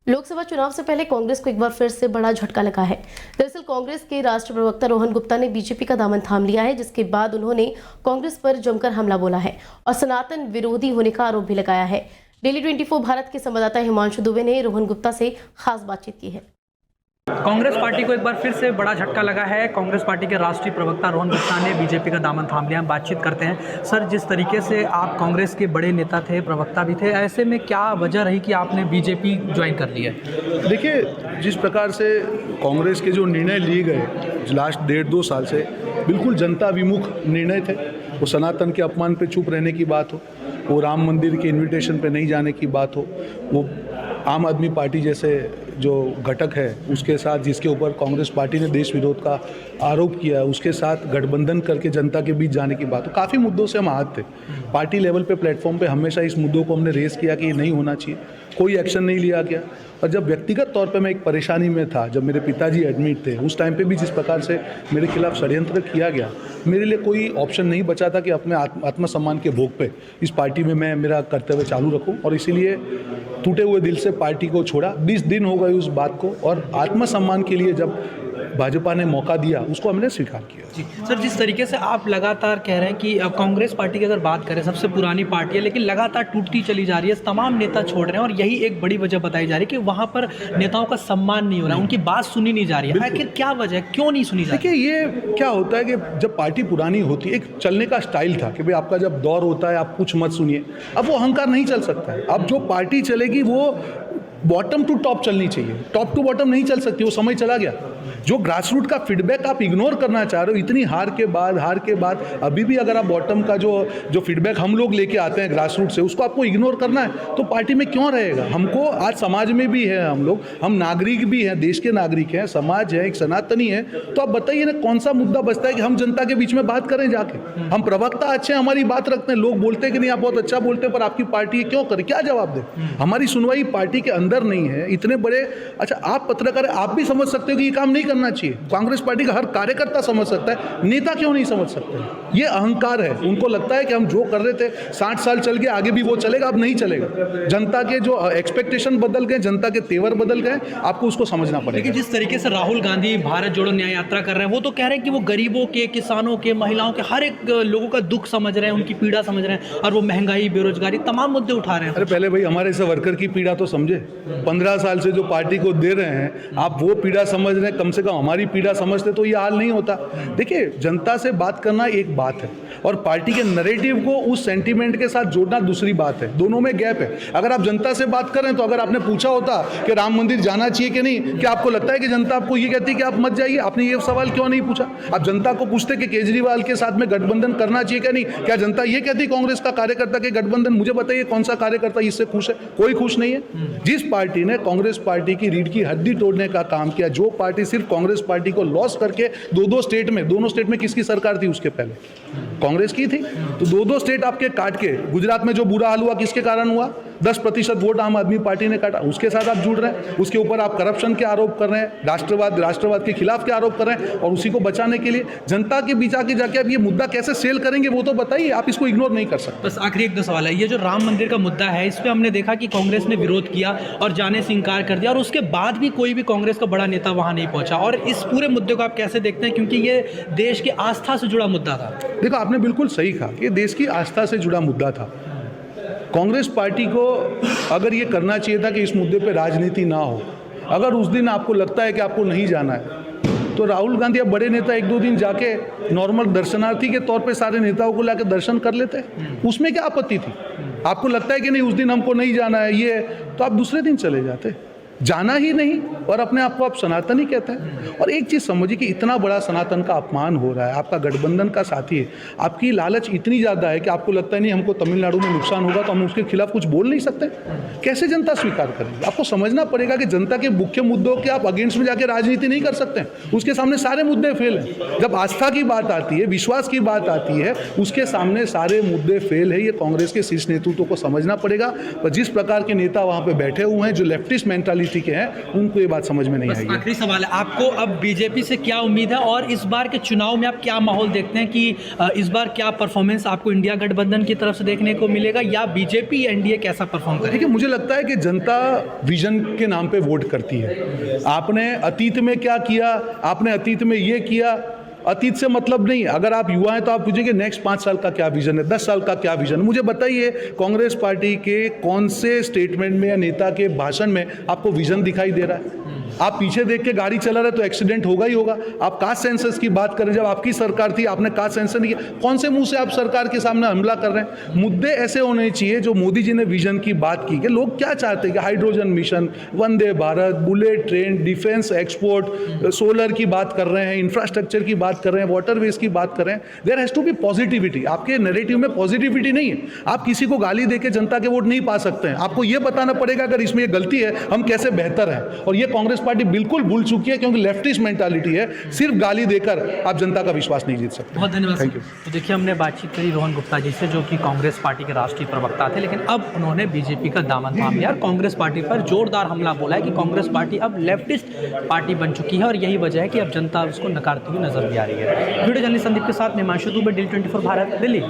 लोकसभा चुनाव से पहले कांग्रेस को एक बार फिर से बड़ा झटका लगा है। दरअसल कांग्रेस के राष्ट्रीय प्रवक्ता रोहन गुप्ता ने बीजेपी का दामन थाम लिया है, जिसके बाद उन्होंने कांग्रेस पर जमकर हमला बोला है और सनातन विरोधी होने का आरोप भी लगाया है। डेली 24 भारत के संवाददाता हिमांशु दुबे ने रोहन गुप्ता से खास बातचीत की है। कांग्रेस पार्टी को एक बार फिर से बड़ा झटका लगा है। कांग्रेस पार्टी के राष्ट्रीय प्रवक्ता रोहन गुप्ता ने बीजेपी का दामन थाम लिया। बातचीत करते हैं। सर, जिस तरीके से आप कांग्रेस के बड़े नेता थे, प्रवक्ता भी थे, ऐसे में क्या वजह रही कि आपने बीजेपी ज्वाइन कर लिया? देखिए, जिस प्रकार से कांग्रेस के जो निर्णय लिए गए लास्ट 1.5-2 साल से, बिल्कुल जनता विमुख निर्णय थे। वो सनातन के अपमान पे चुप रहने की बात हो, वो राम मंदिर के इन्विटेशन पे नहीं जाने की बात हो, वो आम आदमी पार्टी जैसे जो घटक है उसके साथ, जिसके ऊपर कांग्रेस पार्टी ने देश विरोध का आरोप किया, उसके साथ गठबंधन करके जनता के बीच जाने की बात हो। काफ़ी मुद्दों से हम आहत थे। पार्टी लेवल पे प्लेटफॉर्म पे हमेशा इस मुद्दों को हमने रेस किया कि ये नहीं होना चाहिए, कोई एक्शन नहीं लिया गया। और जब व्यक्तिगत तौर पे मैं एक परेशानी में था, जब मेरे पिताजी एडमिट थे, उस टाइम पे भी जिस प्रकार से मेरे खिलाफ षड्यंत्र किया गया, मेरे लिए कोई ऑप्शन नहीं बचा था कि अपने आत्मसम्मान के भोग पे इस पार्टी में मैं मेरा कर्तव्य चालू रखूं। और इसीलिए टूटे हुए दिल से पार्टी को छोड़ा। 20 दिन हो गए उस बात को, और आत्मसम्मान के लिए जब भाजपा ने मौका दिया उसको हमने स्वीकार किया। जी सर, जिस तरीके से आप लगातार कह रहे हैं कि कांग्रेस पार्टी की अगर बात करें, सबसे पुरानी पार्टी है लेकिन लगातार टूटती चली जा रही है, तमाम नेता छोड़ रहे हैं, और यही एक बड़ी वजह बताई जा रही है कि वहाँ पर नेताओं का सम्मान नहीं हो रहा है, उनकी बात सुनी नहीं जा रही है। आखिर क्या वजह, क्यों नहीं सुनी जा रही? देखिए, ये क्या होता है कि जब पार्टी पुरानी होती है, एक चलने का स्टाइल था कि भाई आपका जब दौर होता है आप कुछ मत सुनिए। अब वो अहंकार नहीं चल सकता है। अब जो पार्टी चलेगी वो बॉटम टू टॉप चलनी चाहिए, टॉप टू बॉटम नहीं चल सकती। वो समय चला गया। जो ग्रासरूट का फीडबैक आप इग्नोर करना चाह रहे हो, इतनी हार के बाद अभी भी अगर आप बॉटम का जो फीडबैक हम लोग लेके आते हैं ग्रासरूट से, उसको आपको इग्नोर करना है तो पार्टी में क्यों रहेगा? हमको आज समाज में भी है, हम नागरिक भी हैं, देश के नागरिक हैं, समाज है, एक सनातनी है। तो आप बताइए ना, कौन सा मुद्दा बचता है कि हम जनता के बीच में बात करें जाके? हम प्रवक्ता अच्छे हैं, हमारी बात रखते हैं, लोग बोलते हैं कि नहीं आप बहुत अच्छा बोलते हैं, पर आपकी पार्टी क्यों करे? क्या जवाब दे? हमारी सुनवाई पार्टी के अंदर नहीं है। इतने बड़े, अच्छा आप पत्रकार, आप भी समझ सकते हो कि ये काम नहीं करना चाहिए। कांग्रेस पार्टी का हर कार्यकर्ता समझ सकता है, नेता क्यों नहीं समझ सकते? ये अहंकार है। उनको लगता है कि हम जो कर रहे थे 60 साल चल गए, आगे भी वो चलेगा, अब नहीं चलेगा। जनता के जो एक्सपेक्टेशन बदल गए, जनता के तेवर बदल गए, आपको उसको समझना पड़ेगा। लेकिन जिस तरीके से राहुल गांधी भारत जोड़ो न्याय यात्रा कर रहे हैं, वो तो कह रहे हैं कि वो गरीबों के, किसानों के, महिलाओं के, हर एक लोगों का दुख समझ रहे हैं, उनकी पीड़ा समझ रहे हैं, और वो महंगाई, बेरोजगारी, तमाम मुद्दे उठा रहे हैं। अरे पहले भाई हमारे से वर्कर की पीड़ा तो समझे। 15 साल से जो पार्टी को दे रहे हैं, आप वो पीड़ा समझ रहे हैं, कम से कम हमारी पीड़ा समझते तो ये हाल नहीं होता। देखिए, जनता से बात करना एक बात है और पार्टी के नैरेटिव को उस सेंटीमेंट के साथ जोड़ना दूसरी बात है। दोनों में गैप है। अगर आप जनता से बात करें तो अगर आपने पूछा होता कि राम मंदिर जाना चाहिए कि नहीं, क्या आपको लगता है कि जनता आपको ये कहती है कि आप मत जाइए? आपने ये सवाल क्यों नहीं पूछा? आप जनता को पूछते कि केजरीवाल के साथ में गठबंधन करना चाहिए क्या नहीं? क्या जनता ये कहती कांग्रेस का कार्यकर्ता के गठबंधन? मुझे बताइए कौन सा कार्यकर्ता इससे खुश है? कोई खुश नहीं है। जिस पार्टी ने कांग्रेस पार्टी की रीढ़ की हड्डी तोड़ने का काम किया, जो पार्टी सिर्फ कांग्रेस पार्टी को लॉस करके दोनों स्टेट में किसकी सरकार थी उसके पहले? कांग्रेस की थी। तो दो स्टेट आपके काट के, गुजरात में जो बुरा हाल हुआ किसके कारण हुआ? 10% वोट आम आदमी पार्टी ने काटा, उसके साथ आप जुड़ रहे हैं। उसके ऊपर आप करप्शन के आरोप कर रहे हैं, राष्ट्रवाद के खिलाफ के आरोप कर रहे हैं, और उसी को बचाने के लिए जनता के बीच आके जाके आप ये मुद्दा कैसे सेल करेंगे वो तो बताइए। आप इसको इग्नोर नहीं कर सकते। बस आखिरी एक दो सवाल है। ये जो राम मंदिर का मुद्दा है, इस पर हमने देखा कि कांग्रेस ने विरोध किया और जाने से इंकार कर दिया, और उसके बाद भी कोई भी कांग्रेस का बड़ा नेता वहां नहीं पहुंचा। और इस पूरे मुद्दे को आप कैसे देखते हैं, क्योंकि ये देश की आस्था से जुड़ा मुद्दा था? देखो, आपने बिल्कुल सही कहा कि देश की आस्था से जुड़ा मुद्दा था। कांग्रेस पार्टी को अगर ये करना चाहिए था कि इस मुद्दे पे राजनीति ना हो। अगर उस दिन आपको लगता है कि आपको नहीं जाना है, तो राहुल गांधी अब बड़े नेता 1-2 दिन जाके नॉर्मल दर्शनार्थी के तौर पे सारे नेताओं को लाके दर्शन कर लेते। उसमें क्या आपत्ति थी? आपको लगता है कि नहीं उस दिन हमको नहीं जाना है, ये तो आप दूसरे दिन चले जाते। जाना ही नहीं और अपने आप को आप सनातनी कहते हैं। और एक चीज़ समझिए कि इतना बड़ा सनातन का अपमान हो रहा है, आपका गठबंधन का साथी है, आपकी लालच इतनी ज़्यादा है कि आपको लगता है नहीं हमको तमिलनाडु में नुकसान होगा तो हम उसके खिलाफ कुछ बोल नहीं सकते। कैसे जनता स्वीकार करेगी? आपको समझना पड़ेगा कि जनता के मुख्य मुद्दों के आप अगेंस्ट में जाके राजनीति नहीं कर सकते। उसके सामने सारे मुद्दे फेल हैं। जब आस्था की बात आती है, विश्वास की बात आती है, उसके सामने सारे मुद्दे फेल है। ये कांग्रेस के शीर्ष नेतृत्व को समझना पड़ेगा। पर जिस प्रकार के नेता वहाँ पर बैठे हुए हैं, जो लेफ्टिस्ट मेंटालिटी राजनीति के हैं उनको ये बात समझ में नहीं बस आई है। आखिरी सवाल है, आपको अब बीजेपी से क्या उम्मीद है और इस बार के चुनाव में आप क्या माहौल देखते हैं कि इस बार क्या परफॉर्मेंस आपको इंडिया गठबंधन की तरफ से देखने को मिलेगा या बीजेपी एनडीए कैसा परफॉर्म करेगी? देखिए, मुझे लगता है कि जनता विजन के नाम पे वोट करती है। आपने अतीत में क्या किया, आपने अतीत में ये किया, अतीत से मतलब नहीं। अगर आप युवा हैं तो आप पूछिए कि नेक्स्ट 5 साल का क्या विजन है, 10 साल का क्या विजन है। मुझे बताइए कांग्रेस पार्टी के कौन से स्टेटमेंट में या नेता के भाषण में आपको विजन दिखाई दे रहा है? आप पीछे देख के गाड़ी चला रहे तो एक्सीडेंट होगा ही होगा। आप कास्ट सेंसस की बात करें, जब आपकी सरकार थी आपने कास्ट सेंसस नहीं किया। कौन से मुंह से आप सरकार के सामने हमला कर रहे हैं? मुद्दे ऐसे होने चाहिए जो मोदी जी ने विजन की बात की कि लोग क्या चाहते हैं कि hydrogen mission, Vande Bharat, bullet train, defence export, solar की बात कर रहे हैं, इंफ्रास्ट्रक्चर की बात कर रहे हैं, वाटरवेज की बात कर रहे हैं। There has to be positivity. आपके नैरेटिव में पॉजिटिविटी नहीं है। आप किसी को गाली देके जनता के वोट नहीं पा सकते हैं। आपको यह बताना पड़ेगा अगर इसमें ये गलती है हम कैसे बेहतर हैं। और ये कांग्रेस पार्टी बिल्कुल भूल चुकी है, क्योंकि लेफ्टिस्ट मेंटालिटी है। सिर्फ गाली देकर आप जनता का विश्वास नहीं जीत सकते। बहुत धन्यवाद। Thank you. तो देखिए, हमने बातचीत करी रोहन गुप्ता जी से, जो कि कांग्रेस पार्टी के राष्ट्रीय प्रवक्ता थे, लेकिन अब उन्होंने बीजेपी का दामन थाम लिया और कांग्रेस पार्टी पर जोरदार हमला बोला है कि कांग्रेस पार्टी अब लेफ्टिस्ट पार्टी बन चुकी है और यही वजह है कि अब जनता उसको नकारती हुई नजर भी आ रही है। वीडियो जर्नलिस्ट संदीप के साथ मैं हिमांशु दुबे, DIL 24 भारत, दिल्ली।